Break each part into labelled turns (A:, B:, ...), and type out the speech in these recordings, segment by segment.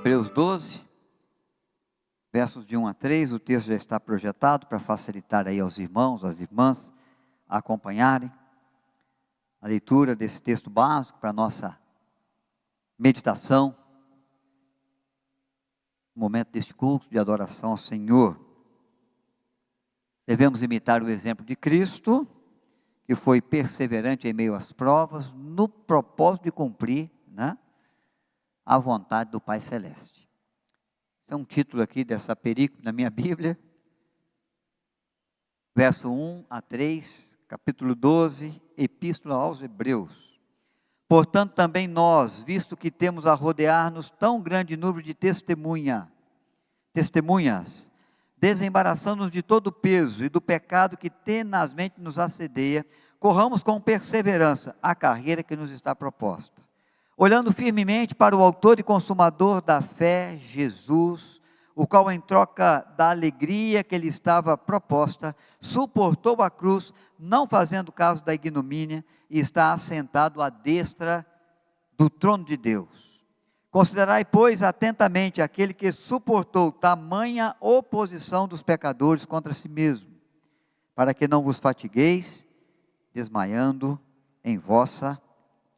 A: Hebreus 12, versos de 1 a 3, o texto já está projetado para facilitar aí aos irmãos, às irmãs, a acompanharem a leitura desse texto básico para a nossa meditação, no momento deste culto de adoração ao Senhor. Devemos imitar o exemplo de Cristo, que foi perseverante em meio às provas, no propósito de cumprir, a vontade do Pai Celeste. Esse é um título aqui dessa perícope na minha Bíblia, verso 1 a 3, capítulo 12, Epístola aos Hebreus. Portanto, também nós, visto que temos a rodear-nos tão grande número de testemunhas, desembaraçando-nos de todo o peso e do pecado que tenazmente nos assedia, corramos com perseverança a carreira que nos está proposta, olhando firmemente para o autor e consumador da fé, Jesus, o qual, em troca da alegria que lhe estava proposta, suportou a cruz, não fazendo caso da ignomínia, e está assentado à destra do trono de Deus. Considerai, pois, atentamente aquele que suportou tamanha oposição dos pecadores contra si mesmo, para que não vos fatigueis, desmaiando em vossa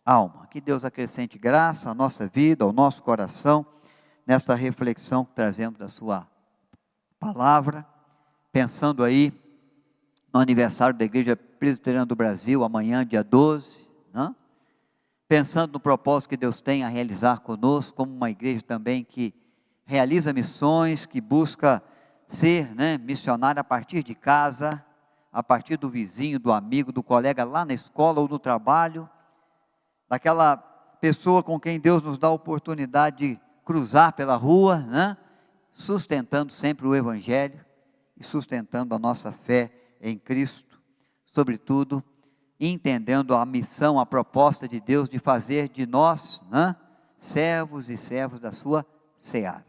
A: alma. Que Deus acrescente graça à nossa vida, ao nosso coração, nesta reflexão que trazemos da sua palavra, pensando aí no aniversário da Igreja Presbiteriana do Brasil, amanhã, dia 12, pensando no propósito que Deus tem a realizar conosco, como uma igreja também que realiza missões, que busca ser missionária a partir de casa, a partir do vizinho, do amigo, do colega lá na escola ou no trabalho, daquela pessoa com quem Deus nos dá a oportunidade de cruzar pela rua, sustentando sempre o Evangelho e sustentando a nossa fé em Cristo, sobretudo entendendo a missão, a proposta de Deus de fazer de nós servos e servos da sua seara.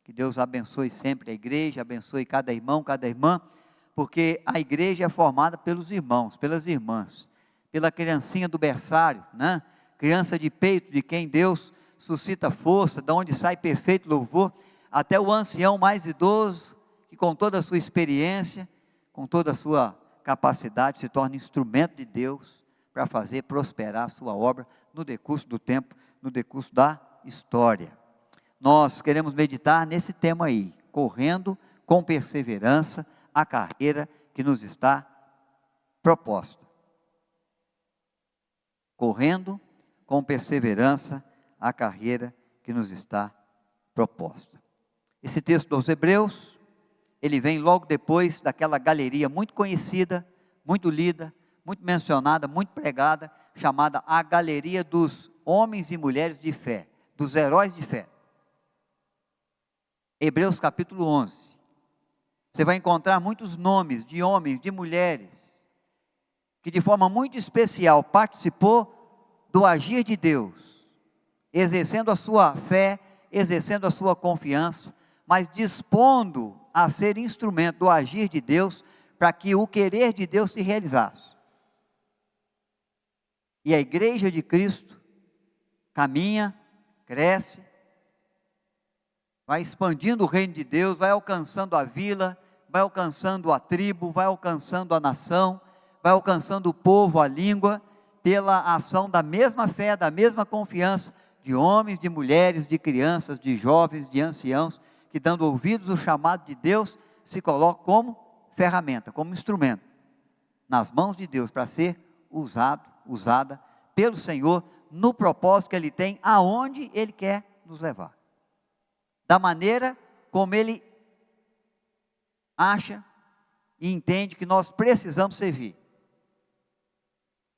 A: Que Deus abençoe sempre a igreja, abençoe cada irmão, cada irmã, porque a igreja é formada pelos irmãos, pelas irmãs, pela criancinha do berçário, criança de peito, de quem Deus suscita força, de onde sai perfeito louvor, até o ancião mais idoso, que com toda a sua experiência, com toda a sua capacidade, se torna instrumento de Deus para fazer prosperar a sua obra no decurso do tempo, no decurso da história. Nós queremos meditar nesse tema aí, correndo com perseverança a carreira que nos está proposta. Correndo com perseverança a carreira que nos está proposta. Esse texto dos Hebreus, ele vem logo depois daquela galeria muito conhecida, muito lida, muito mencionada, muito pregada, chamada a galeria dos homens e mulheres de fé, dos heróis de fé. Hebreus capítulo 11. Você vai encontrar muitos nomes de homens, de mulheres, que de forma muito especial participou do agir de Deus, exercendo a sua fé, exercendo a sua confiança, mas dispondo a ser instrumento do agir de Deus, para que o querer de Deus se realizasse. E a igreja de Cristo caminha, cresce, vai expandindo o reino de Deus, vai alcançando a vila, vai alcançando a tribo, vai alcançando a nação, vai alcançando o povo, a língua, pela ação da mesma fé, da mesma confiança, de homens, de mulheres, de crianças, de jovens, de anciãos, que dando ouvidos ao chamado de Deus, se colocam como ferramenta, como instrumento, nas mãos de Deus, para ser usada pelo Senhor, no propósito que Ele tem, aonde Ele quer nos levar, da maneira como Ele acha e entende que nós precisamos servir,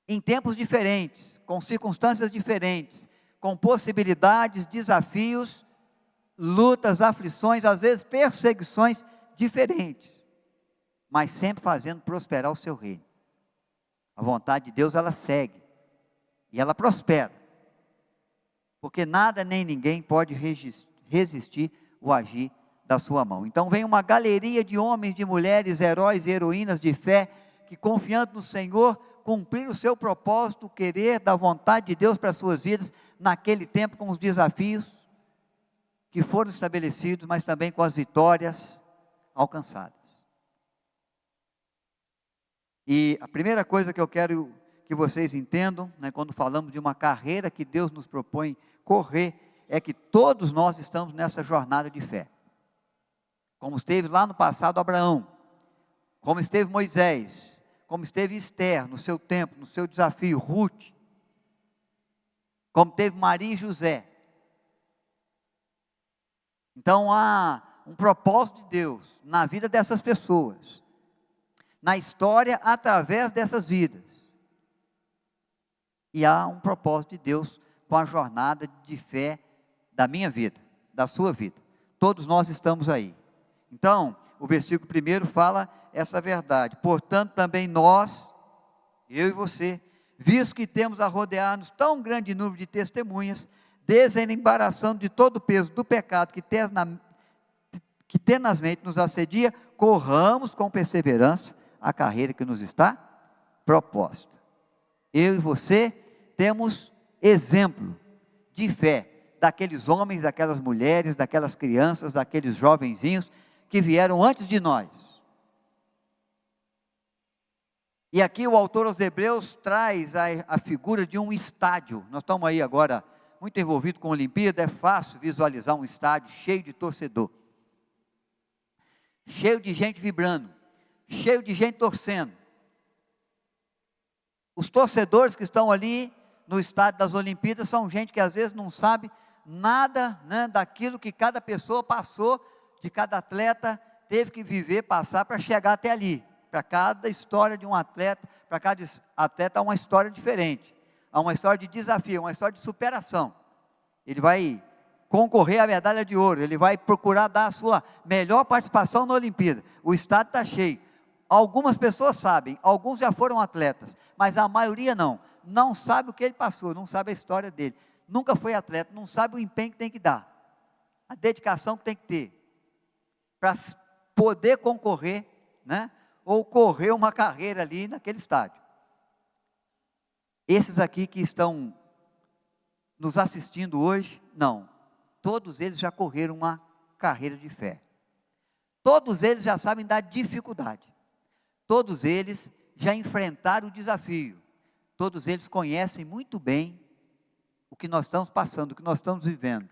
A: em tempos diferentes, com circunstâncias diferentes, com possibilidades, desafios, lutas, aflições, às vezes perseguições diferentes, mas sempre fazendo prosperar o seu reino. A vontade de Deus, ela segue, e ela prospera, porque nada nem ninguém pode resistir o agir da sua mão. Então vem uma galeria de homens, de mulheres, heróis e heroínas de fé, que confiando no Senhor, cumprir o seu propósito, o querer da vontade de Deus para as suas vidas, naquele tempo com os desafios que foram estabelecidos, mas também com as vitórias alcançadas. E a primeira coisa que eu quero que vocês entendam, né, quando falamos de uma carreira que Deus nos propõe correr, é que todos nós estamos nessa jornada de fé. Como esteve lá no passado Abraão, como esteve Moisés, como esteve Esther no seu tempo, no seu desafio, Ruth, como teve Maria e José. Então há um propósito de Deus na vida dessas pessoas, na história através dessas vidas. E há um propósito de Deus com a jornada de fé da minha vida, da sua vida. Todos nós estamos aí. Então, o versículo 1 fala essa verdade. Portanto, também nós, eu e você, visto que temos a rodear-nos tão grande número de testemunhas, desembaraçando de todo o peso do pecado que tenazmente nos assedia, corramos com perseverança a carreira que nos está proposta. Eu e você temos exemplo de fé daqueles homens, daquelas mulheres, daquelas crianças, daqueles jovenzinhos que vieram antes de nós. E aqui o autor aos Hebreus traz a figura de um estádio. Nós estamos aí agora muito envolvidos com a Olimpíada, é fácil visualizar um estádio cheio de torcedor, cheio de gente vibrando, cheio de gente torcendo. Os torcedores que estão ali no estádio das Olimpíadas são gente que às vezes não sabe nada, né, daquilo que cada pessoa passou, de cada atleta teve que viver, passar para chegar até ali. Para cada história de um atleta, para cada atleta há uma história diferente, há uma história de desafio, uma história de superação. Ele vai concorrer à medalha de ouro, ele vai procurar dar a sua melhor participação na Olimpíada. O estádio está cheio. Algumas pessoas sabem, alguns já foram atletas, mas a maioria não sabe o que ele passou, não sabe a história dele, nunca foi atleta, não sabe o empenho que tem que dar, a dedicação que tem que ter, para poder concorrer, né, ou correr uma carreira ali naquele estádio. Esses aqui que estão nos assistindo hoje, não, todos eles já correram uma carreira de fé, todos eles já sabem da dificuldade, todos eles já enfrentaram o desafio, todos eles conhecem muito bem o que nós estamos passando, o que nós estamos vivendo.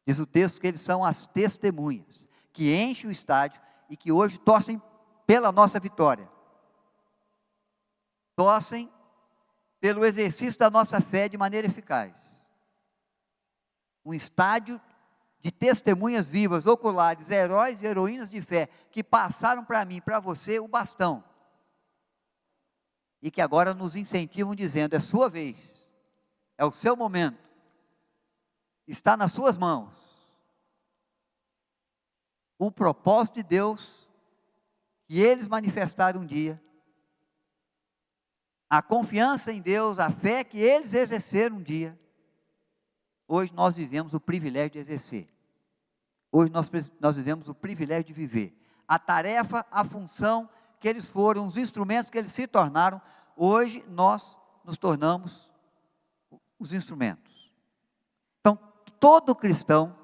A: Diz o texto que eles são as testemunhas, que enchem o estádio e que hoje torcem pela nossa vitória. Torcem pelo exercício da nossa fé de maneira eficaz. Um estádio de testemunhas vivas, oculares, heróis e heroínas de fé, que passaram para mim, para você, o bastão. E que agora nos incentivam dizendo, é sua vez, é o seu momento, está nas suas mãos. O propósito de Deus, que eles manifestaram um dia, a confiança em Deus, a fé que eles exerceram um dia, hoje nós vivemos o privilégio de exercer. Hoje nós vivemos o privilégio de viver. A tarefa, a função que eles foram, os instrumentos que eles se tornaram, hoje nós nos tornamos os instrumentos. Então, todo cristão,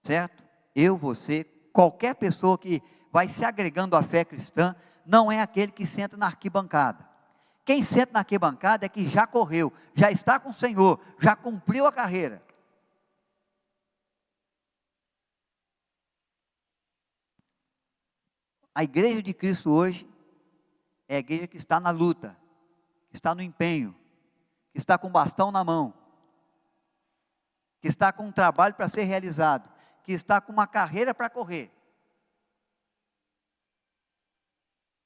A: certo? Eu, você, qualquer pessoa que vai se agregando à fé cristã, não é aquele que senta na arquibancada. Quem senta na arquibancada é que já correu, já está com o Senhor, já cumpriu a carreira. A igreja de Cristo hoje é a igreja que está na luta, que está no empenho, que está com o bastão na mão, que está com um trabalho para ser realizado, que está com uma carreira para correr.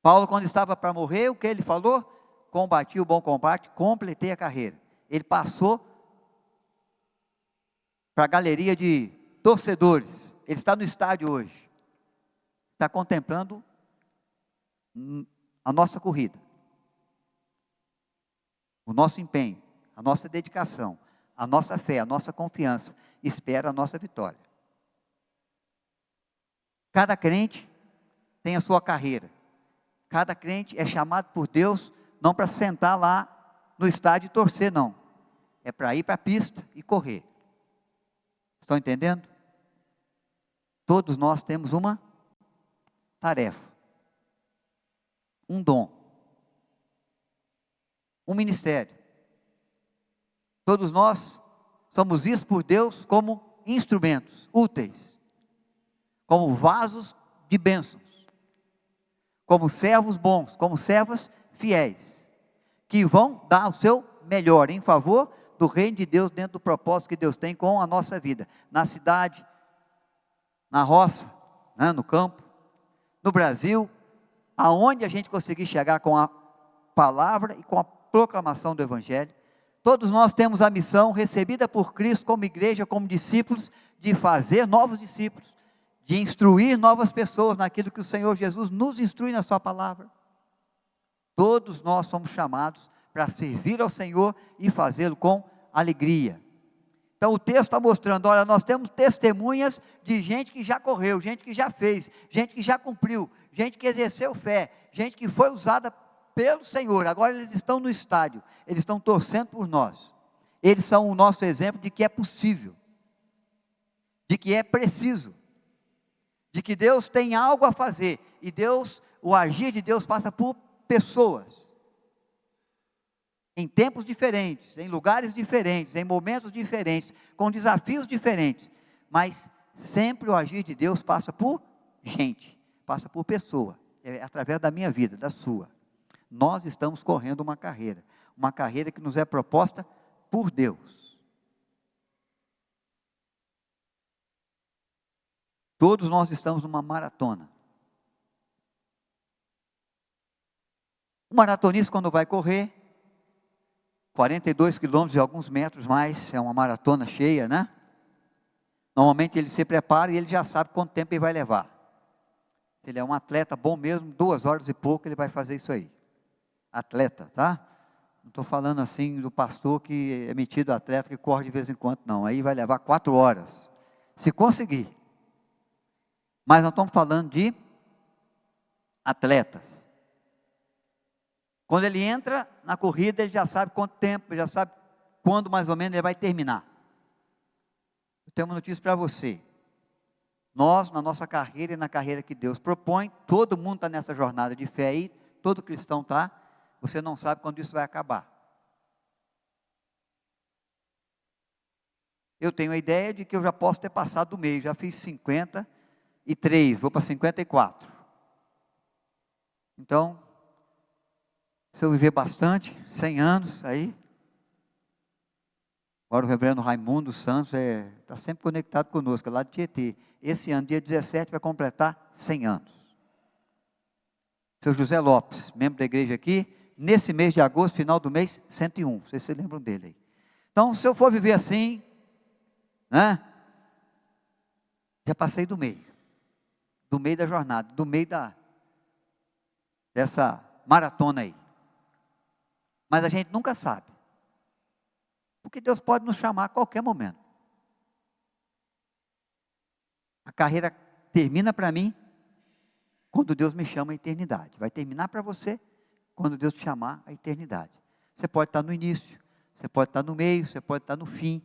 A: Paulo, quando estava para morrer, o que ele falou? Combati o bom combate, completei a carreira. Ele passou para a galeria de torcedores. Ele está no estádio hoje. Está contemplando a nossa corrida. O nosso empenho, a nossa dedicação, a nossa fé, a nossa confiança, espera a nossa vitória. Cada crente tem a sua carreira. Cada crente é chamado por Deus não para sentar lá no estádio e torcer, não. É para ir para a pista e correr. Estão entendendo? Todos nós temos uma tarefa, um dom, um ministério. Todos nós somos vistos por Deus como instrumentos úteis, como vasos de bênçãos, como servos bons, como servas fiéis, que vão dar o seu melhor em favor do reino de Deus, dentro do propósito que Deus tem com a nossa vida, na cidade, na roça, né, no campo, no Brasil, aonde a gente conseguir chegar com a palavra e com a proclamação do Evangelho. Todos nós temos a missão recebida por Cristo como igreja, como discípulos, de fazer novos discípulos, de instruir novas pessoas naquilo que o Senhor Jesus nos instrui na sua palavra. Todos nós somos chamados para servir ao Senhor e fazê-lo com alegria. Então o texto está mostrando, olha, nós temos testemunhas de gente que já correu, gente que já fez, gente que já cumpriu, gente que exerceu fé, gente que foi usada pelo Senhor. Agora eles estão no estádio, eles estão torcendo por nós. Eles são o nosso exemplo de que é possível, de que é preciso, de que Deus tem algo a fazer, e Deus, o agir de Deus passa por pessoas, em tempos diferentes, em lugares diferentes, em momentos diferentes, com desafios diferentes, mas sempre o agir de Deus passa por gente, passa por pessoa, é através da minha vida, da sua. Nós estamos correndo uma carreira que nos é proposta por Deus. Todos nós estamos numa maratona. O maratonista, quando vai correr, 42 quilômetros e alguns metros mais, é uma maratona cheia, né? Normalmente ele se prepara e ele já sabe quanto tempo ele vai levar. Se ele é um atleta bom mesmo, 2 horas e pouco ele vai fazer isso aí. Atleta, tá? Não estou falando assim do pastor que é metido atleta, que corre de vez em quando, não. Aí vai levar 4 horas, se conseguir. Mas nós estamos falando de atletas. Quando ele entra na corrida, ele já sabe quanto tempo, ele já sabe quando mais ou menos ele vai terminar. Eu tenho uma notícia para você. Nós, na nossa carreira e na carreira que Deus propõe, todo mundo está nessa jornada de fé aí, todo cristão está, você não sabe quando isso vai acabar. Eu tenho a ideia de que eu já posso ter passado do meio, já fiz 53, vou para 54. Então, se eu viver bastante, 100 anos aí, agora o reverendo Raimundo Santos está sempre conectado conosco, lá de Tietê. Esse ano, dia 17, vai completar 100 anos. Seu José Lopes, membro da igreja aqui, nesse mês de agosto, final do mês, 101, vocês se lembram dele aí. Então, se eu for viver assim, né, já passei do meio da jornada, do meio dessa maratona aí. Mas a gente nunca sabe, porque Deus pode nos chamar a qualquer momento. A carreira termina para mim quando Deus me chama à eternidade. Vai terminar para você quando Deus te chamar à eternidade. Você pode estar no início, você pode estar no meio, você pode estar no fim.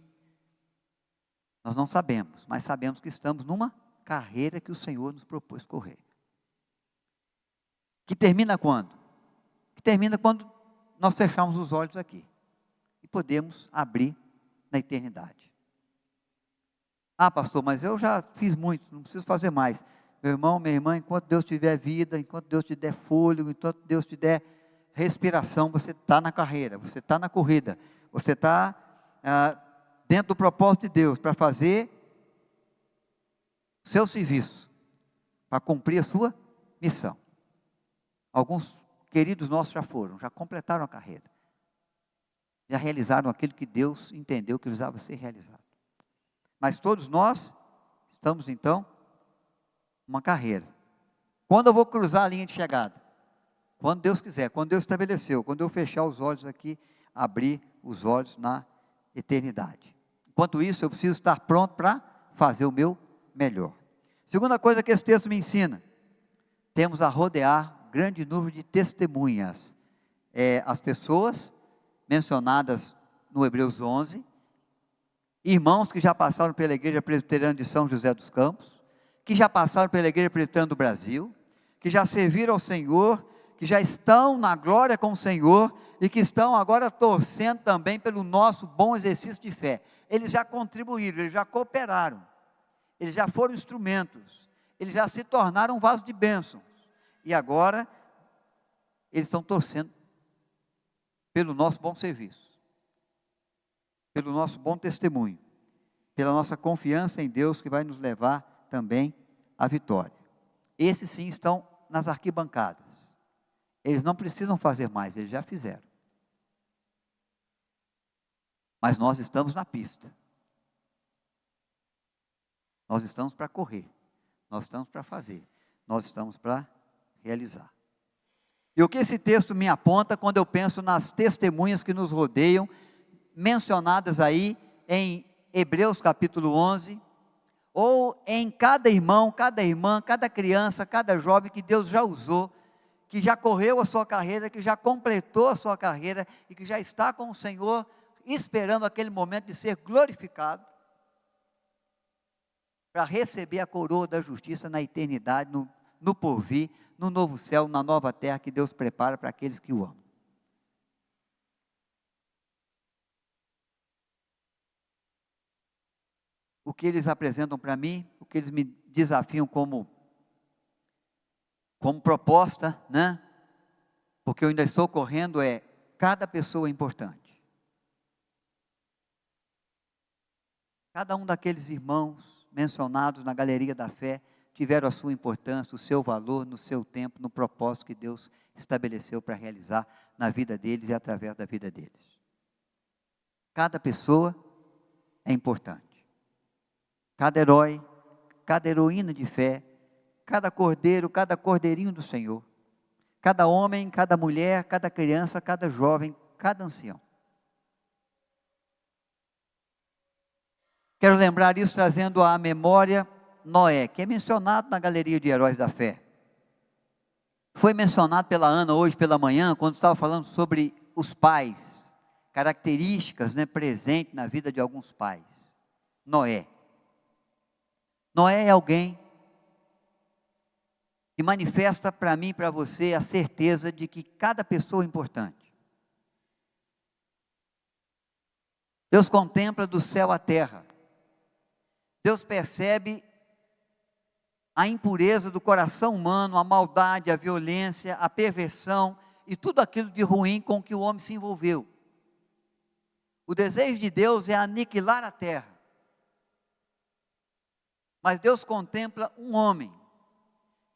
A: Nós não sabemos, mas sabemos que estamos numa carreira que o Senhor nos propôs correr. Que termina quando? Que termina quando nós fechamos os olhos aqui e podemos abrir na eternidade. Ah, pastor, mas eu já fiz muito, não preciso fazer mais. Meu irmão, minha irmã, enquanto Deus te der vida, enquanto Deus te der fôlego, enquanto Deus te der respiração, você está na carreira, você está na corrida, você está dentro do propósito de Deus para fazer o seu serviço, para cumprir a sua missão. Alguns queridos nossos já completaram a carreira, já realizaram aquilo que Deus entendeu que precisava ser realizado. Mas todos nós estamos então numa carreira. Quando eu vou cruzar a linha de chegada? Quando Deus quiser, quando Deus estabeleceu, quando eu fechar os olhos aqui, abrir os olhos na eternidade. Enquanto isso, eu preciso estar pronto para fazer o meu melhor. Segunda coisa que esse texto me ensina, temos a rodear grande número de testemunhas. As pessoas mencionadas no Hebreus 11, irmãos que já passaram pela Igreja Presbiteriana de São José dos Campos, que já passaram pela Igreja Presbiteriana do Brasil, que já serviram ao Senhor, que já estão na glória com o Senhor e que estão agora torcendo também pelo nosso bom exercício de fé. Eles já contribuíram, eles já cooperaram, eles já foram instrumentos, eles já se tornaram um vaso de bênçãos. E agora, eles estão torcendo pelo nosso bom serviço, pelo nosso bom testemunho, pela nossa confiança em Deus que vai nos levar também à vitória. Esses sim estão nas arquibancadas. Eles não precisam fazer mais, eles já fizeram. Mas nós estamos na pista. Nós estamos para correr. Nós estamos para fazer. Nós estamos para realizar. E o que esse texto me aponta quando eu penso nas testemunhas que nos rodeiam, mencionadas aí em Hebreus capítulo 11, ou em cada irmão, cada irmã, cada criança, cada jovem que Deus já usou, que já correu a sua carreira, que já completou a sua carreira e que já está com o Senhor, esperando aquele momento de ser glorificado, para receber a coroa da justiça na eternidade, no porvir, no novo céu, na nova terra que Deus prepara para aqueles que o amam. O que eles apresentam para mim, o que eles me desafiam como proposta, né? Porque eu ainda estou correndo, cada pessoa é importante. Cada um daqueles irmãos mencionados na galeria da fé tiveram a sua importância, o seu valor, no seu tempo, no propósito que Deus estabeleceu para realizar na vida deles e através da vida deles. Cada pessoa é importante. Cada herói, cada heroína de fé, cada cordeiro, cada cordeirinho do Senhor, cada homem, cada mulher, cada criança, cada jovem, cada ancião. Quero lembrar isso trazendo à memória Noé, que é mencionado na galeria de heróis da fé. Foi mencionado pela Ana hoje pela manhã, quando estava falando sobre os pais, características, né, presentes na vida de alguns pais. Noé. Noé é alguém que manifesta para mim e para você a certeza de que cada pessoa é importante. Deus contempla do céu a terra. Deus percebe a impureza do coração humano, a maldade, a violência, a perversão e tudo aquilo de ruim com que o homem se envolveu. O desejo de Deus é aniquilar a terra. Mas Deus contempla um homem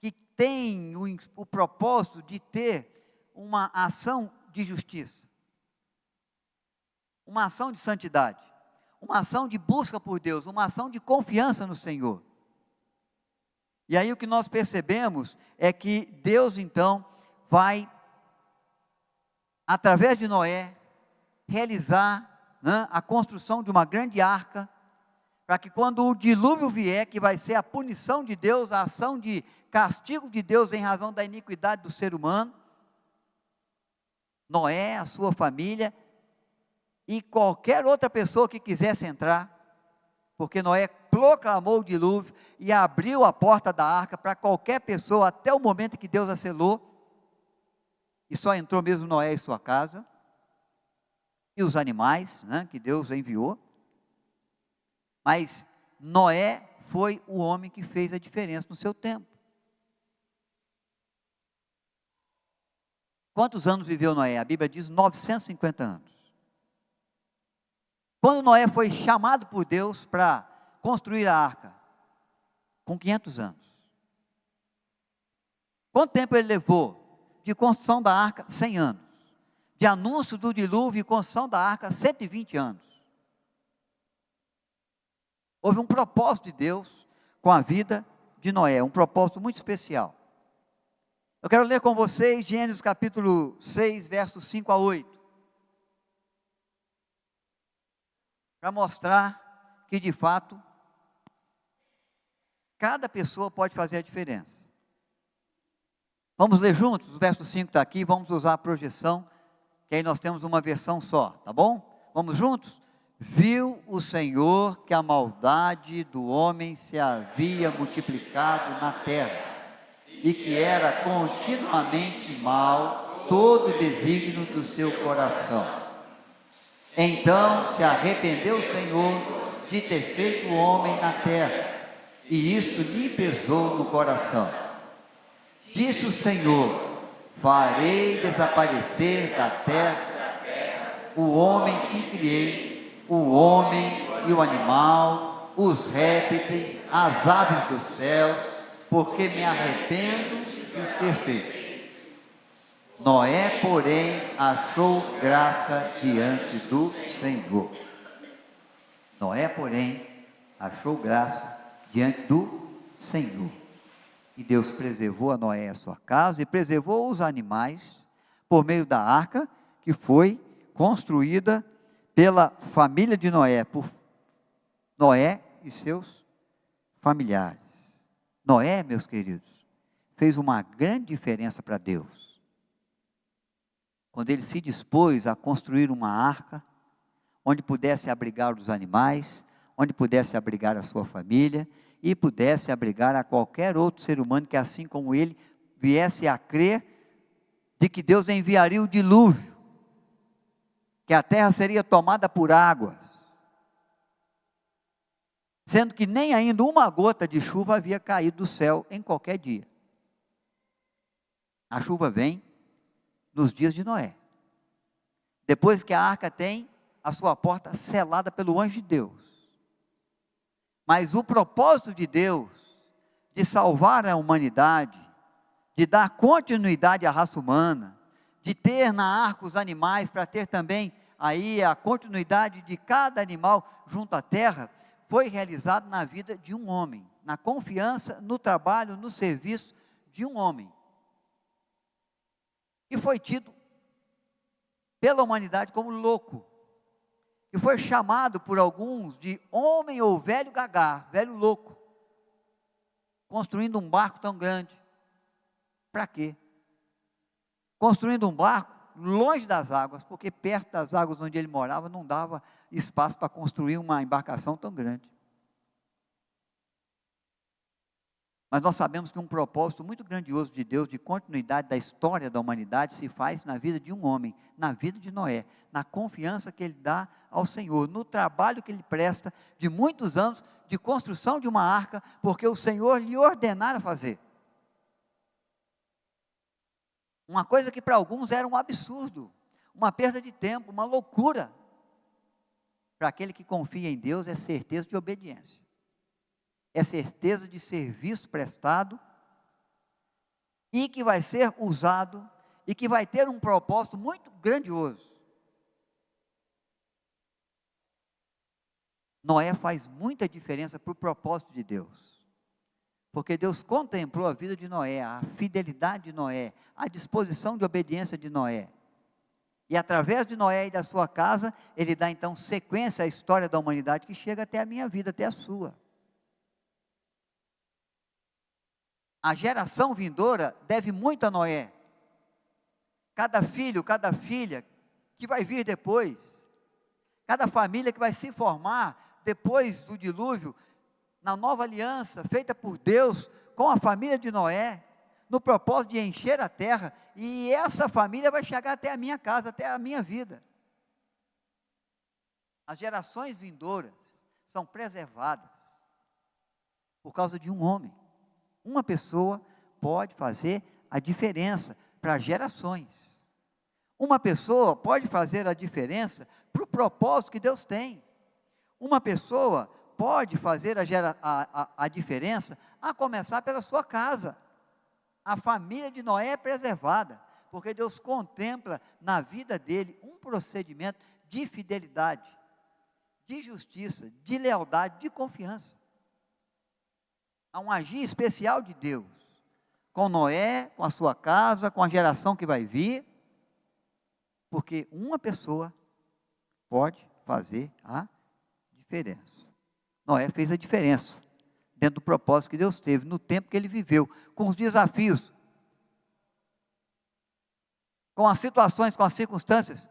A: que tem o propósito de ter uma ação de justiça, uma ação de santidade, uma ação de busca por Deus, uma ação de confiança no Senhor. E aí o que nós percebemos é que Deus então vai, através de Noé, realizar, né, a construção de uma grande arca, para que quando o dilúvio vier, que vai ser a punição de Deus, a ação de castigo de Deus em razão da iniquidade do ser humano, Noé, a sua família e qualquer outra pessoa que quisesse entrar, porque Noé proclamou o dilúvio e abriu a porta da arca para qualquer pessoa, até o momento em que Deus a selou, e só entrou mesmo Noé e sua casa, e os animais, né, que Deus enviou. Mas Noé foi o homem que fez a diferença no seu tempo. Quantos anos viveu Noé? A Bíblia diz 950 anos. Quando Noé foi chamado por Deus para construir a arca? Com 500 anos. Quanto tempo ele levou de construção da arca? 100 anos. De anúncio do dilúvio e construção da arca? 120 anos. Houve um propósito de Deus com a vida de Noé, um propósito muito especial. Eu quero ler com vocês Gênesis capítulo 6, versos 5 a 8. Para mostrar que de fato, cada pessoa pode fazer a diferença. Vamos ler juntos? O verso 5 está aqui, vamos usar a projeção, que aí nós temos uma versão só, tá bom? Vamos juntos? viu o Senhor que a maldade do homem se havia multiplicado na terra, e que era continuamente mal todo o desígnio do seu coração. Então se arrependeu o Senhor de ter feito o homem na terra, e isso lhe pesou no coração. Disse o Senhor: farei desaparecer da terra o homem que criei, o homem e o animal, os répteis, as aves dos céus, porque me arrependo de os ter feito. Noé, porém, achou graça diante do Senhor. Noé, porém, achou graça diante do Senhor. E Deus preservou a Noé e a sua casa, e preservou os animais, por meio da arca, que foi construída pela família de Noé, por Noé e seus familiares. Noé, meus queridos, fez uma grande diferença para Deus, quando ele se dispôs a construir uma arca, onde pudesse abrigar os animais, onde pudesse abrigar a sua família, e pudesse abrigar a qualquer outro ser humano que, assim como ele, viesse a crer de que Deus enviaria o dilúvio, que a terra seria tomada por águas, sendo que nem ainda uma gota de chuva havia caído do céu em qualquer dia. A chuva vem nos dias de Noé, depois que a arca tem a sua porta selada pelo anjo de Deus. Mas o propósito de Deus de salvar a humanidade, de dar continuidade à raça humana, de ter na arca os animais, para ter também aí a continuidade de cada animal junto à terra, foi realizado na vida de um homem, na confiança, no trabalho, no serviço de um homem. E foi tido pela humanidade como louco, e foi chamado por alguns de homem ou velho gagá, velho louco, construindo um barco tão grande. Para quê? Construindo um barco longe das águas, porque perto das águas onde ele morava não dava espaço para construir uma embarcação tão grande. Mas nós sabemos que um propósito muito grandioso de Deus, de continuidade da história da humanidade, se faz na vida de um homem, na vida de Noé, na confiança que ele dá ao Senhor, no trabalho que ele presta de muitos anos de construção de uma arca, porque o Senhor lhe ordenara fazer. Uma coisa que para alguns era um absurdo, uma perda de tempo, uma loucura. Para aquele que confia em Deus é certeza de obediência, é certeza de serviço prestado, e que vai ser usado, e que vai ter um propósito muito grandioso. Noé faz muita diferença para o propósito de Deus. Porque Deus contemplou a vida de Noé, a fidelidade de Noé, a disposição de obediência de Noé. E através de Noé e da sua casa, ele dá então sequência à história da humanidade que chega até a minha vida, até a sua. A geração vindoura deve muito a Noé. Cada filho, cada filha que vai vir depois, cada família que vai se formar depois do dilúvio, na nova aliança feita por Deus com a família de Noé, no propósito de encher a terra, e essa família vai chegar até a minha casa, até a minha vida. As gerações vindouras são preservadas por causa de um homem. Uma pessoa pode fazer a diferença para gerações. Uma pessoa pode fazer a diferença para o propósito que Deus tem. Uma pessoa pode fazer a diferença, a começar pela sua casa. A família de Noé é preservada, porque Deus contempla na vida dele um procedimento de fidelidade, de justiça, de lealdade, de confiança. Há um agir especial de Deus, com Noé, com a sua casa, com a geração que vai vir, porque uma pessoa pode fazer a diferença. Noé fez a diferença, dentro do propósito que Deus teve, no tempo que ele viveu, com os desafios, com as situações, com as circunstâncias,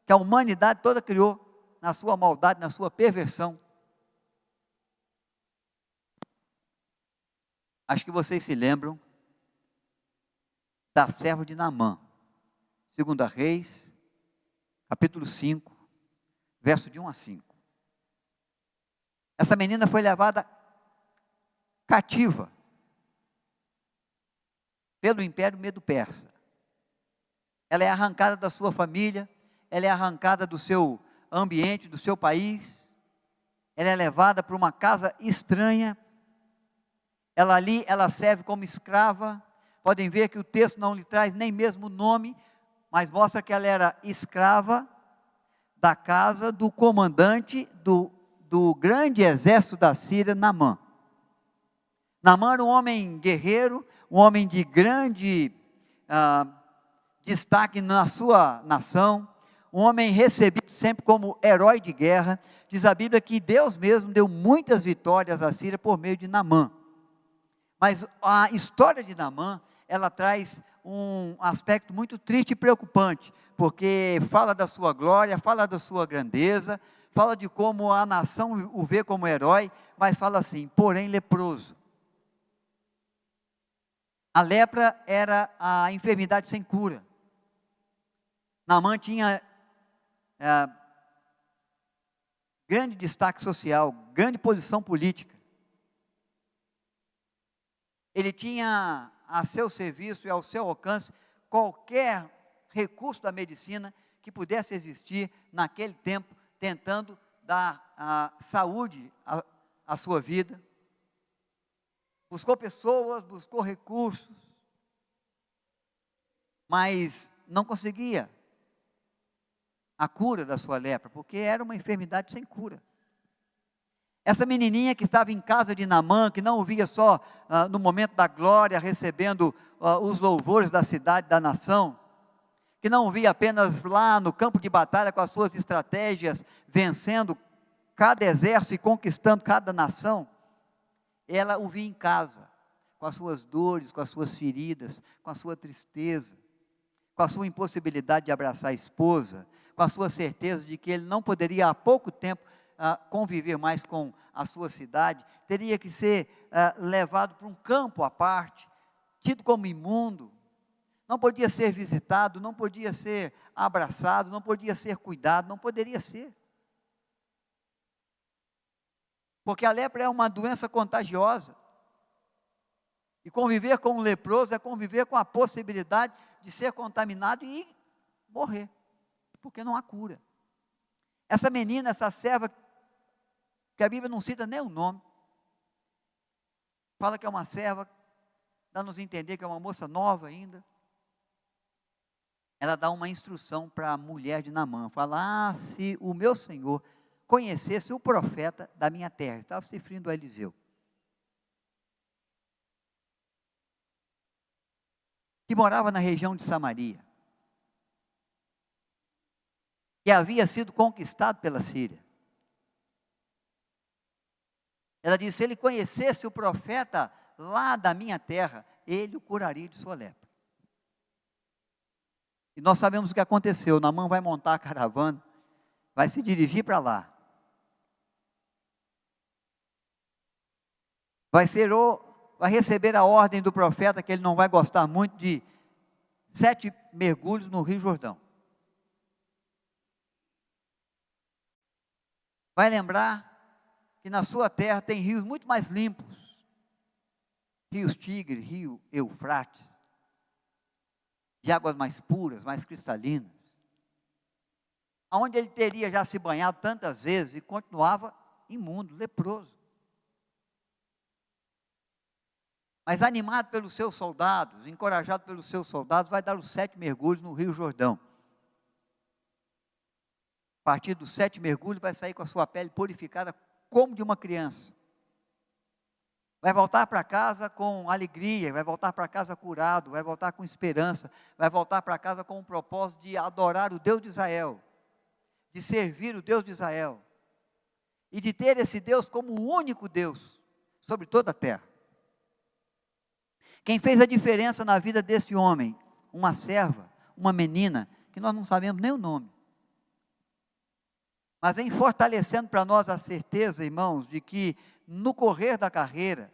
A: que a humanidade toda criou na sua maldade, na sua perversão. Acho que vocês se lembram da serva de Naamã, 2 Reis, capítulo 5, verso de 1 a 5. Essa menina foi levada cativa pelo Império Medo-Persa. Ela é arrancada da sua família, ela é arrancada do seu ambiente, do seu país, ela é levada para uma casa estranha, ela serve como escrava. Podem ver que o texto não lhe traz nem mesmo o nome, mas mostra que ela era escrava da casa do comandante do grande exército da Síria, Naamã. Naamã era um homem guerreiro, um homem de grande destaque na sua nação, um homem recebido sempre como herói de guerra. Diz a Bíblia que Deus mesmo deu muitas vitórias à Síria por meio de Naamã. Mas a história de Naamã, ela traz um aspecto muito triste e preocupante, porque fala da sua glória, fala da sua grandeza, fala de como a nação o vê como herói, mas fala assim, porém leproso. A lepra era a enfermidade sem cura. Naamã tinha grande destaque social, grande posição política. Ele tinha a seu serviço e ao seu alcance qualquer recurso da medicina que pudesse existir naquele tempo, tentando dar saúde à sua vida. Buscou pessoas, buscou recursos, mas não conseguia a cura da sua lepra, porque era uma enfermidade sem cura. Essa menininha que estava em casa de Naamã, que não o via só no momento da glória, recebendo os louvores da cidade, da nação, que não o via apenas lá no campo de batalha com as suas estratégias, vencendo cada exército e conquistando cada nação, ela o via em casa, com as suas dores, com as suas feridas, com a sua tristeza, com a sua impossibilidade de abraçar a esposa, com a sua certeza de que ele não poderia há pouco tempo conviver mais com a sua cidade, teria que ser levado para um campo à parte, tido como imundo, não podia ser visitado, não podia ser abraçado, não podia ser cuidado, não poderia ser. Porque a lepra é uma doença contagiosa. E conviver com um leproso é conviver com a possibilidade de ser contaminado e morrer, porque não há cura. Essa menina, essa serva, que a Bíblia não cita nem o nome, fala que é uma serva, dá-nos a entender que é uma moça nova ainda. Ela dá uma instrução para a mulher de Naamã, fala, se o meu Senhor conhecesse o profeta da minha terra, estava se referindo a Eliseu, que morava na região de Samaria, que havia sido conquistado pela Síria. Ela disse, se ele conhecesse o profeta lá da minha terra, ele o curaria de sua lepra. E nós sabemos o que aconteceu. Naamã vai montar a caravana, vai se dirigir para lá. Vai receber a ordem do profeta, que ele não vai gostar muito, de 7 mergulhos no Rio Jordão. Vai lembrar que na sua terra tem rios muito mais limpos. Rios Tigre, rio Eufrates, de águas mais puras, mais cristalinas. Onde ele teria já se banhado tantas vezes e continuava imundo, leproso. Mas animado pelos seus soldados, encorajado pelos seus soldados, vai dar os 7 mergulhos no Rio Jordão. A partir dos 7 mergulhos, vai sair com a sua pele purificada como de uma criança. Vai voltar para casa com alegria, vai voltar para casa curado, vai voltar com esperança, vai voltar para casa com o propósito de adorar o Deus de Israel, de servir o Deus de Israel, e de ter esse Deus como o único Deus sobre toda a terra. Quem fez a diferença na vida desse homem? Uma serva, uma menina, que nós não sabemos nem o nome. mas vem fortalecendo para nós a certeza, irmãos, de que no correr da carreira,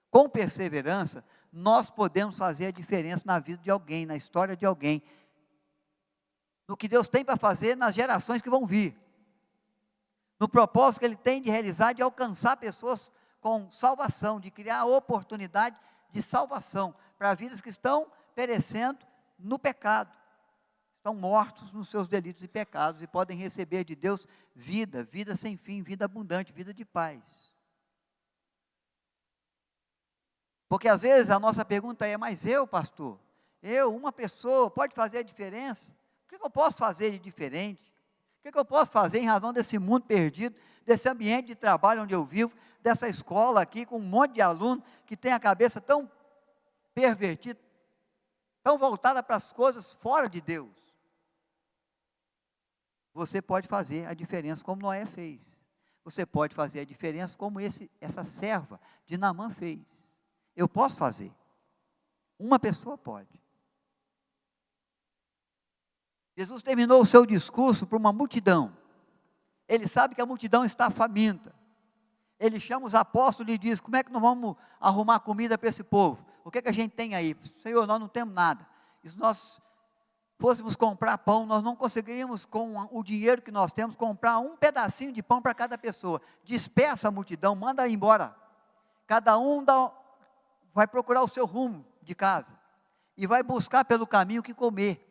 A: com perseverança, nós podemos fazer a diferença na vida de alguém, na história de alguém, no que Deus tem para fazer nas gerações que vão vir, no propósito que Ele tem de realizar, de alcançar pessoas com salvação, de criar oportunidade de salvação para vidas que estão perecendo no pecado, estão mortos nos seus delitos e pecados, e podem receber de Deus vida, vida sem fim, vida abundante, vida de paz. Porque às vezes a nossa pergunta é, mas eu, pastor, uma pessoa, pode fazer a diferença? O que eu posso fazer de diferente? O que eu posso fazer em razão desse mundo perdido, desse ambiente de trabalho onde eu vivo, dessa escola aqui com um monte de aluno que tem a cabeça tão pervertida, tão voltada para as coisas fora de Deus? Você pode fazer a diferença como Noé fez. Você pode fazer a diferença como essa serva de Naamã fez. Eu posso fazer. Uma pessoa pode. Jesus terminou o seu discurso para uma multidão. Ele sabe que a multidão está faminta. Ele chama os apóstolos e diz, como é que nós vamos arrumar comida para esse povo? O que é que a gente tem aí? Senhor, nós não temos nada. E se nós fôssemos comprar pão, nós não conseguiríamos, com o dinheiro que nós temos, comprar um pedacinho de pão para cada pessoa. Dispersa a multidão, manda embora. Cada um vai procurar o seu rumo de casa. E vai buscar pelo caminho o que comer.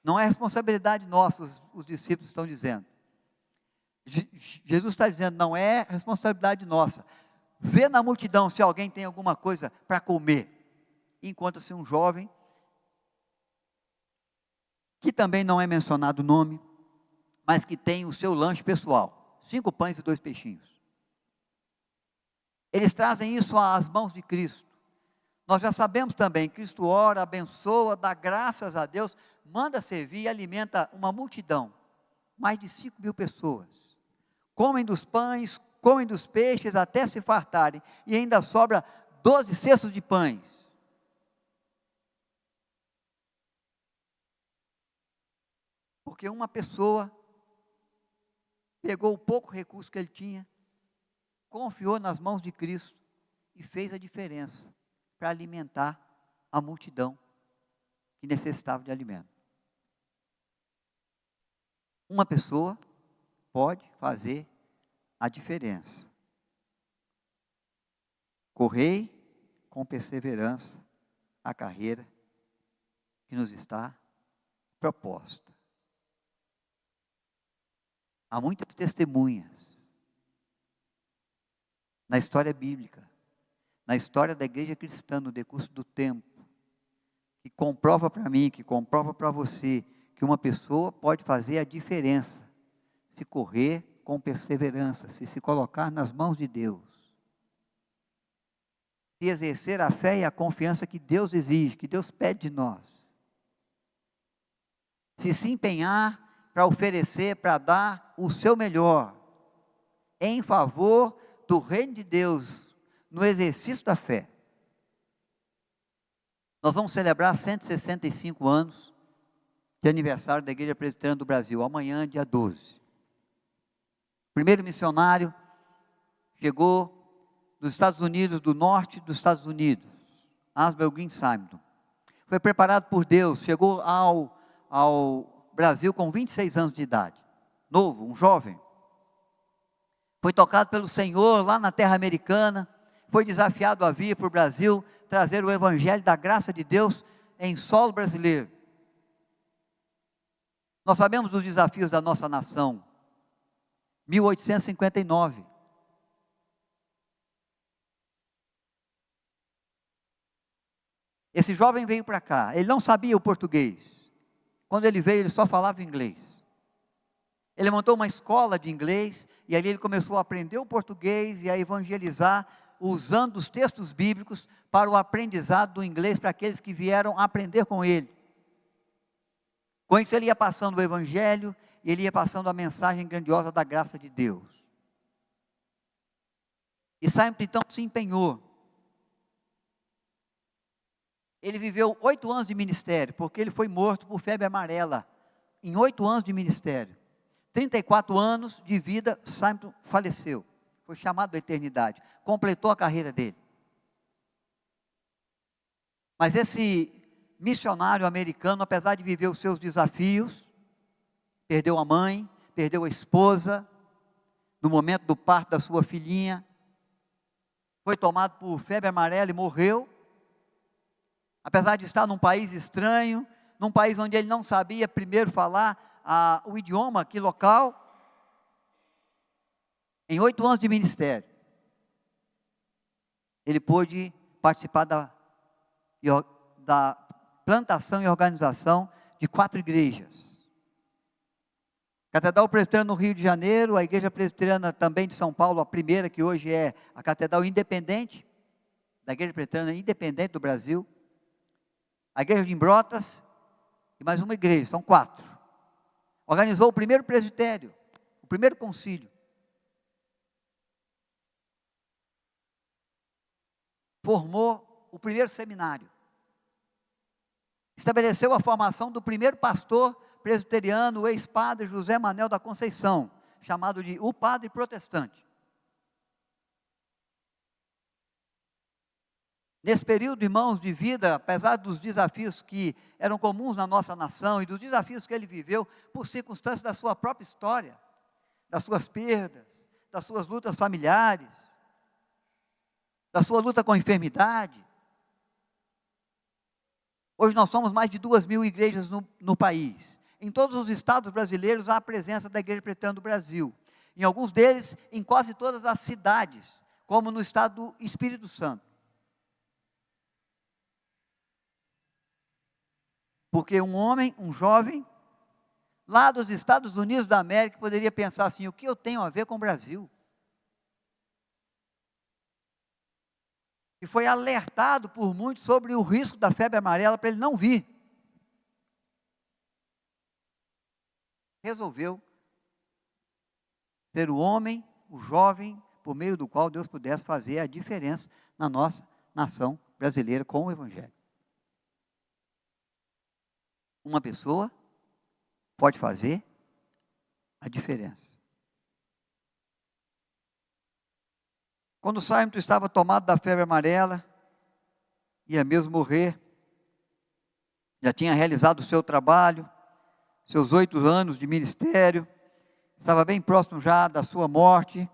A: Não é responsabilidade nossa, os discípulos estão dizendo. Jesus está dizendo, não é responsabilidade nossa. Vê na multidão se alguém tem alguma coisa para comer. Encontra-se um jovem, que também não é mencionado o nome, mas que tem o seu lanche pessoal, 5 pães e 2 peixinhos. Eles trazem isso às mãos de Cristo. Nós já sabemos também, Cristo ora, abençoa, dá graças a Deus, manda servir e alimenta uma multidão, mais de 5.000 pessoas. Comem dos pães, comem dos peixes até se fartarem, e ainda sobra 12 cestos de pães. Porque uma pessoa pegou o pouco recurso que ele tinha, confiou nas mãos de Cristo e fez a diferença para alimentar a multidão que necessitava de alimento. Uma pessoa pode fazer a diferença. Correi com perseverança a carreira que nos está proposta. Há muitas testemunhas na história bíblica, na história da igreja cristã, no decurso do tempo, que comprova para mim, que comprova para você, que uma pessoa pode fazer a diferença, se correr com perseverança, se colocar nas mãos de Deus, se exercer a fé e a confiança que Deus exige, que Deus pede de nós, se empenhar para oferecer, para dar o seu melhor, em favor do reino de Deus, no exercício da fé. Nós vamos celebrar 165 anos de aniversário da Igreja Presbiteriana do Brasil, amanhã, dia 12. O primeiro missionário chegou dos Estados Unidos, do norte dos Estados Unidos, Asbel Green Simon. Foi preparado por Deus, chegou ao Brasil com 26 anos de idade, novo, um jovem. Foi tocado pelo Senhor lá na terra americana, foi desafiado a vir para o Brasil, trazer o evangelho da graça de Deus em solo brasileiro. Nós sabemos dos desafios da nossa nação. 1859. Esse jovem veio para cá, ele não sabia o português. Quando ele veio, ele só falava inglês. Ele montou uma escola de inglês, e ali ele começou a aprender o português e a evangelizar, usando os textos bíblicos para o aprendizado do inglês, para aqueles que vieram aprender com ele. Com isso ele ia passando o evangelho, e ele ia passando a mensagem grandiosa da graça de Deus. E Simon então se empenhou. Ele viveu 8 anos de ministério, porque ele foi morto por febre amarela, em 8 anos de ministério. 34 anos de vida, Simon faleceu. Foi chamado à eternidade. Completou a carreira dele. Mas esse missionário americano, apesar de viver os seus desafios, perdeu a mãe, perdeu a esposa, no momento do parto da sua filhinha, foi tomado por febre amarela e morreu. Apesar de estar num país estranho, num país onde ele não sabia primeiro falar o idioma aqui local, em 8 anos de ministério, ele pôde participar da plantação e organização de 4 igrejas. Catedral Presbiteriana no Rio de Janeiro, a Igreja Presbiteriana também de São Paulo, a primeira, que hoje é a Catedral Independente, da Igreja Presbiteriana Independente do Brasil, a Igreja de Brotas, e mais uma igreja, são 4. Organizou o primeiro presbitério, o primeiro concílio. Formou o primeiro seminário. Estabeleceu a formação do primeiro pastor presbiteriano, o ex-padre José Manuel da Conceição, chamado de o Padre Protestante. Nesse período, irmãos, de vida, apesar dos desafios que eram comuns na nossa nação e dos desafios que ele viveu por circunstâncias da sua própria história, das suas perdas, das suas lutas familiares, da sua luta com a enfermidade. Hoje nós somos mais de 2.000 igrejas no país. Em todos os estados brasileiros há a presença da Igreja Presbiteriana do Brasil. Em alguns deles, em quase todas as cidades, como no estado do Espírito Santo. Porque um homem, um jovem, lá dos Estados Unidos da América, poderia pensar assim: o que eu tenho a ver com o Brasil? E foi alertado por muitos sobre o risco da febre amarela para ele não vir. Resolveu ser o homem, o jovem, por meio do qual Deus pudesse fazer a diferença na nossa nação brasileira com o Evangelho. Uma pessoa pode fazer a diferença. Quando Simon estava tomado da febre amarela, ia mesmo morrer, já tinha realizado o seu trabalho, seus 8 anos de ministério, estava bem próximo já da sua morte,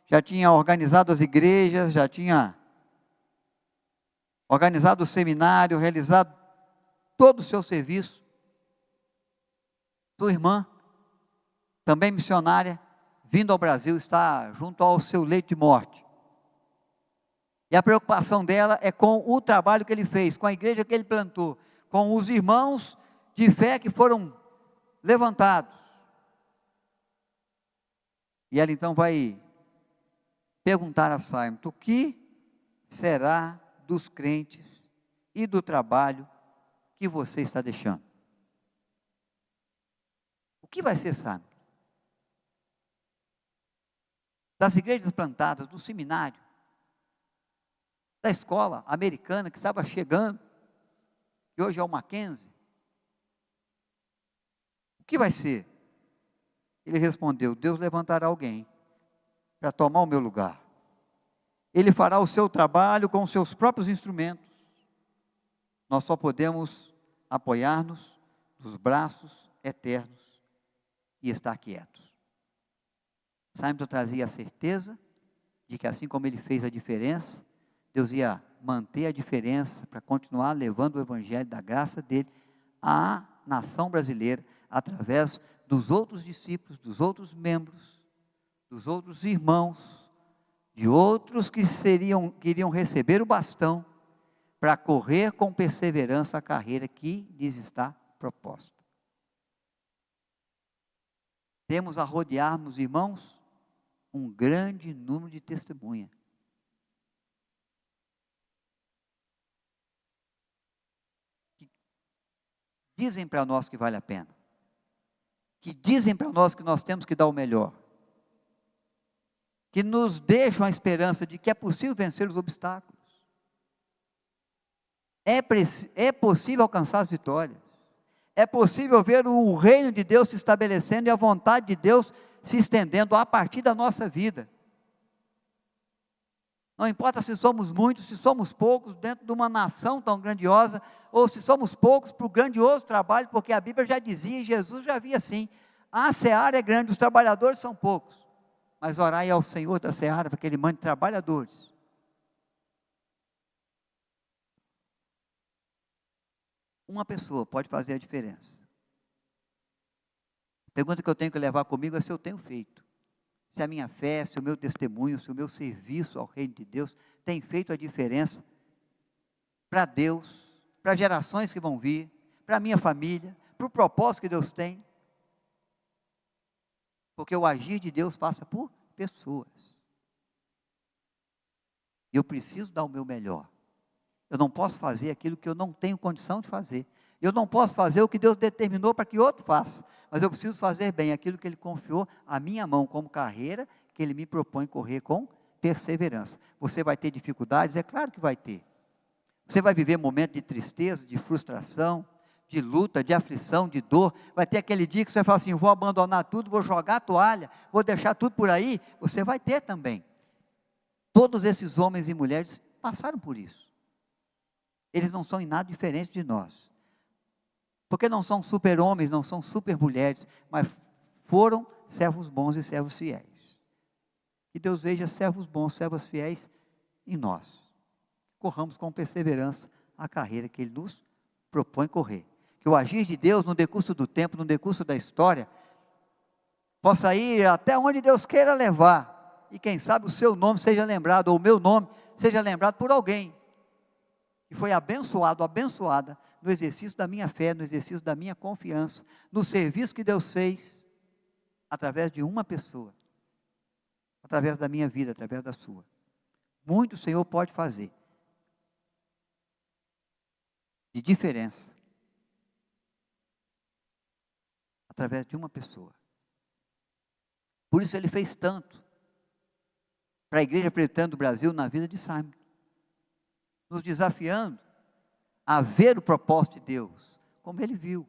A: já tinha organizado as igrejas, já tinha organizado o seminário, realizado todo o seu serviço. Sua irmã, também missionária, vindo ao Brasil, está junto ao seu leito de morte. E a preocupação dela é com o trabalho que ele fez, com a igreja que ele plantou, com os irmãos de fé que foram levantados. E ela então vai perguntar a Simon: o que será dos crentes e do trabalho que você está deixando? O que vai ser, Simon? Das igrejas plantadas, do seminário, da escola americana que estava chegando, que hoje é o Mackenzie. O que vai ser? Ele respondeu: Deus levantará alguém para tomar o meu lugar. Ele fará o seu trabalho com os seus próprios instrumentos. Nós só podemos apoiar-nos nos braços eternos e estar quietos. Simon trazia a certeza de que assim como ele fez a diferença, Deus ia manter a diferença para continuar levando o Evangelho da graça dele à nação brasileira, através dos outros discípulos, dos outros membros, dos outros irmãos, de outros que iriam receber o bastão para correr com perseverança a carreira que lhes está proposta. Temos a rodear-nos, irmãos, um grande número de testemunhas. Que dizem para nós que vale a pena. Que dizem para nós que nós temos que dar o melhor. Que nos deixam a esperança de que é possível vencer os obstáculos. É possível alcançar as vitórias. é possível ver o reino de Deus se estabelecendo e a vontade de Deus se estendendo a partir da nossa vida. Não importa se somos muitos, se somos poucos, dentro de uma nação tão grandiosa, ou se somos poucos para o grandioso trabalho, porque a Bíblia já dizia, e Jesus já via assim, a seara é grande, os trabalhadores são poucos, mas orai ao Senhor da seara, para que Ele mande trabalhadores. Uma pessoa pode fazer a diferença. A pergunta que eu tenho que levar comigo é se eu tenho feito. Se a minha fé, se o meu testemunho, se o meu serviço ao reino de Deus tem feito a diferença para Deus, para gerações que vão vir, para a minha família, para o propósito que Deus tem. Porque o agir de Deus passa por pessoas. E eu preciso dar o meu melhor. Eu não posso fazer aquilo que eu não tenho condição de fazer. Eu não posso fazer o que Deus determinou para que outro faça. Mas eu preciso fazer bem aquilo que Ele confiou à minha mão como carreira, que Ele me propõe correr com perseverança. Você vai ter dificuldades? É claro que vai ter. Você vai viver momentos de tristeza, de frustração, de luta, de aflição, de dor. Vai ter aquele dia que você vai falar assim, vou abandonar tudo, vou jogar a toalha, vou deixar tudo por aí. Você vai ter também. Todos esses homens e mulheres passaram por isso. Eles não são em nada diferentes de nós. Porque não são super-homens, não são super-mulheres, mas foram servos bons e servos fiéis. Que Deus veja servos bons, servos fiéis em nós. Corramos com perseverança a carreira que Ele nos propõe correr. Que o agir de Deus no decurso do tempo, no decurso da história, possa ir até onde Deus queira levar. E quem sabe o seu nome seja lembrado, ou o meu nome seja lembrado por alguém que foi abençoado, abençoada, no exercício da minha fé, no exercício da minha confiança, no serviço que Deus fez, através de uma pessoa, através da minha vida, através da sua. Muito o Senhor pode fazer, de diferença, através de uma pessoa. Por isso Ele fez tanto, para a Igreja Presbiteriana do Brasil, na vida de Simon, nos desafiando a ver o propósito de Deus, como Ele viu.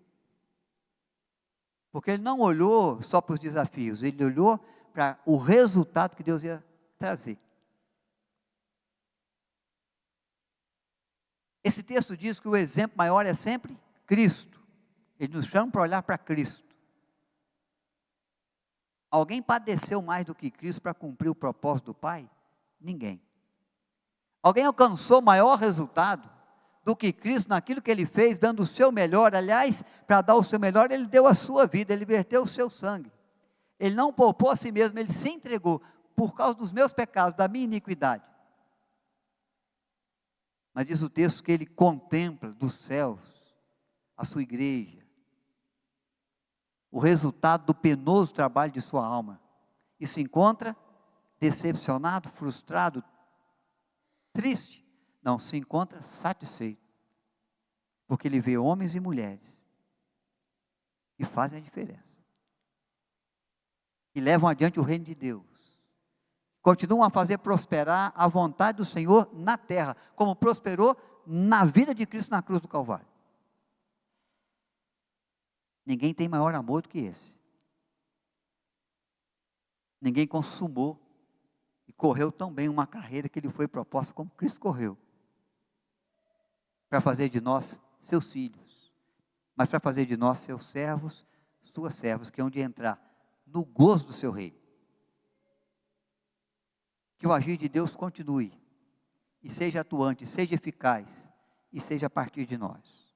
A: Porque Ele não olhou só para os desafios, Ele olhou para o resultado que Deus ia trazer. Esse texto diz que o exemplo maior é sempre Cristo. Ele nos chama para olhar para Cristo. Alguém padeceu mais do que Cristo para cumprir o propósito do Pai? Ninguém. Alguém alcançou maior resultado do que Cristo naquilo que Ele fez, dando o seu melhor? Aliás, para dar o seu melhor, Ele deu a sua vida, Ele verteu o seu sangue. Ele não poupou a si mesmo, Ele se entregou por causa dos meus pecados, da minha iniquidade. Mas diz o texto que Ele contempla dos céus a sua igreja, o resultado do penoso trabalho de sua alma, e se encontra decepcionado, frustrado, triste. Não, se encontra satisfeito, porque Ele vê homens e mulheres que fazem a diferença, que levam adiante o reino de Deus, continuam a fazer prosperar a vontade do Senhor na terra, como prosperou na vida de Cristo na cruz do Calvário. Ninguém tem maior amor do que esse. Ninguém consumou e correu tão bem uma carreira que lhe foi proposta como Cristo correu, para fazer de nós seus filhos, mas para fazer de nós seus servos, suas servas, que hão de entrar no gozo do seu reino. Que o agir de Deus continue, e seja atuante, seja eficaz, e seja a partir de nós.